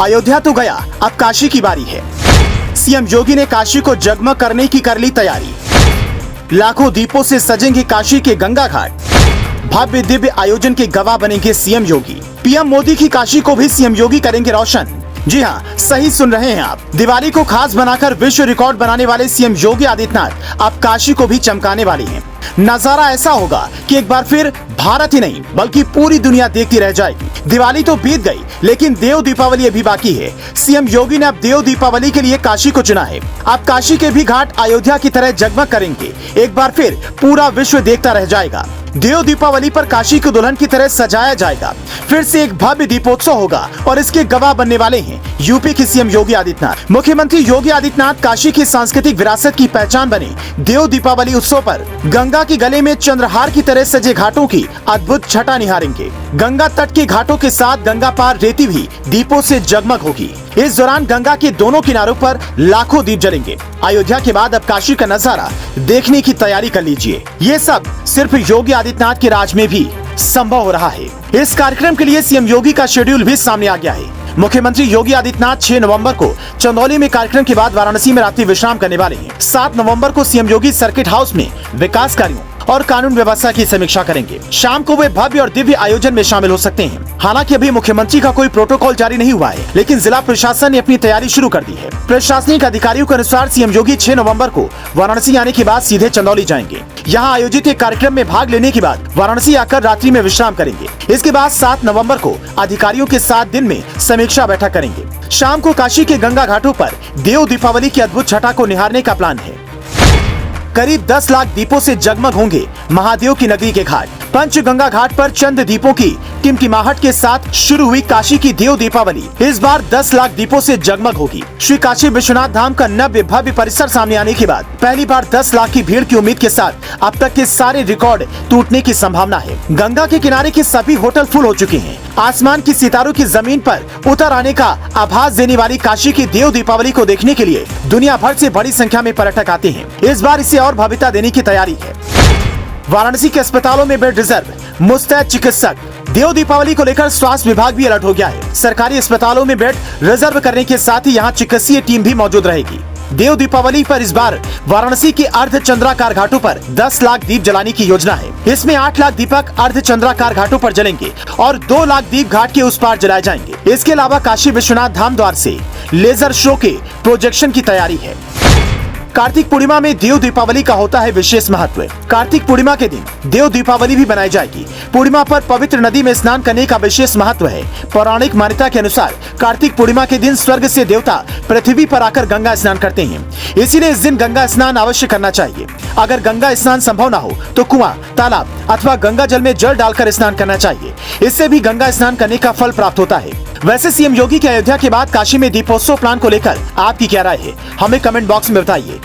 अयोध्या तो गया, अब काशी की बारी है। सीएम योगी ने काशी को जगमग करने की कर ली तैयारी। लाखों दीपों से सजेंगे काशी के गंगा घाट। भव्य दिव्य आयोजन के गवाह बनेंगे सीएम योगी। पीएम मोदी की काशी को भी सीएम योगी करेंगे रोशन। जी हाँ, सही सुन रहे हैं आप। दिवाली को खास बनाकर विश्व रिकॉर्ड बनाने वाले सीएम योगी आदित्यनाथ अब काशी को भी चमकाने वाले हैं। नजारा ऐसा होगा कि एक बार फिर भारत ही नहीं बल्कि पूरी दुनिया देखती रह जाएगी। दिवाली तो बीत गई, लेकिन देव दीपावली अभी बाकी है। सीएम योगी ने अब देव दीपावली के लिए काशी को चुना है। अब काशी के भी घाट अयोध्या की तरह जगमग करेंगे। एक बार फिर पूरा विश्व देखता रह जाएगा। देव दीपावली पर काशी को दुल्हन की तरह सजाया जाएगा। फिर से एक भव्य दीपोत्सव होगा और इसके गवाह बनने वाले हैं यूपी के सीएम योगी आदित्यनाथ। मुख्यमंत्री योगी आदित्यनाथ काशी की सांस्कृतिक विरासत की पहचान बने देव दीपावली उत्सव पर गंगा के गले में चंद्रहार की तरह सजे घाटों की अद्भुत छटा निहारेंगे। गंगा तट के घाटों के साथ गंगा पार रेती भी दीपों से जगमग होगी। इस दौरान गंगा के दोनों किनारों पर लाखों दीप जलेंगे। अयोध्या के बाद अब काशी का नजारा देखने की तैयारी कर लीजिए। ये सब सिर्फ योगी आदित्यनाथ के राज में भी संभव हो रहा है। इस कार्यक्रम के लिए सीएम योगी का शेड्यूल भी सामने आ गया है। मुख्यमंत्री योगी आदित्यनाथ 6 नवंबर को चंदौली में कार्यक्रम के बाद वाराणसी में रात्रि विश्राम करने वाले हैं। 7 नवंबर को सीएम योगी सर्किट हाउस में विकास कार्यों और कानून व्यवस्था की समीक्षा करेंगे। शाम को वे भव्य और दिव्य आयोजन में शामिल हो सकते हैं। हालांकि अभी मुख्यमंत्री का कोई प्रोटोकॉल जारी नहीं हुआ है, लेकिन जिला प्रशासन ने अपनी तैयारी शुरू कर दी है। प्रशासनिक अधिकारियों के अनुसार सीएम योगी 6 नवंबर को वाराणसी आने के बाद सीधे चंदौली जाएंगे। यहाँ आयोजित एक कार्यक्रम में भाग लेने के बाद वाराणसी आकर रात्रि में विश्राम करेंगे। इसके बाद 7 नवंबर को अधिकारियों के साथ दिन में समीक्षा बैठक करेंगे। शाम को काशी के गंगा घाटों पर देव दीपावली की अद्भुत छटा को निहारने का प्लान है। करीब 10 लाख दीपों से जगमग होंगे महादेव की नगरी के घाट। पंचगंगा घाट पर चंद दीपों की टिमटिमाहट के साथ शुरू हुई काशी की देव दीपावली इस बार 10 लाख दीपों से जगमग होगी। श्री काशी विश्वनाथ धाम का नव्य भव्य परिसर सामने आने के बाद पहली बार 10 लाख की भीड़ की उम्मीद के साथ अब तक के सारे रिकॉर्ड टूटने की संभावना है। गंगा के किनारे के सभी होटल फुल हो चुके हैं। आसमान की सितारों की जमीन पर उतर आने का आभास देने वाली काशी की देव दीपावली को देखने के लिए दुनिया भर से बड़ी संख्या में पर्यटक आते हैं। इस बार इसे और भव्यता देने की तैयारी है। वाराणसी के अस्पतालों में बेड रिजर्व, मुस्तैद चिकित्सक। देव दीपावली को लेकर स्वास्थ्य विभाग भी अलर्ट हो गया है। सरकारी अस्पतालों में बेड रिजर्व करने के साथ ही यहाँ चिकित्सीय टीम भी मौजूद रहेगी। देव दीपावली पर इस बार वाराणसी के अर्धचंद्राकार घाटों पर 10 लाख दीप जलाने की योजना है। इसमें 8 लाख दीपक अर्धचंद्राकार घाटों पर जलेंगे और 2 लाख दीप घाट के उस पार जलाए जाएंगे। इसके अलावा काशी विश्वनाथ धाम द्वार से लेजर शो के प्रोजेक्शन की तैयारी है। कार्तिक पूर्णिमा में देव दीपावली का होता है विशेष महत्व। कार्तिक पूर्णिमा के दिन देव दीपावली भी बनाई जाएगी। पूर्णिमा पर पवित्र नदी में स्नान करने का विशेष महत्व है। पौराणिक मान्यता के अनुसार कार्तिक पूर्णिमा के दिन स्वर्ग से देवता पृथ्वी पर आकर गंगा स्नान करते हैं। इसीलिए इस दिन गंगा स्नान अवश्य करना चाहिए। अगर गंगा स्नान संभव न हो तो कुआं, तालाब अथवा गंगा जल में जल डालकर स्नान करना चाहिए। इससे भी गंगा स्नान करने का फल प्राप्त होता है। वैसे सीएम योगी के अयोध्या के बाद काशी में दीपोत्सव प्लान को लेकर आपकी क्या राय है, हमें कमेंट बॉक्स में बताइए।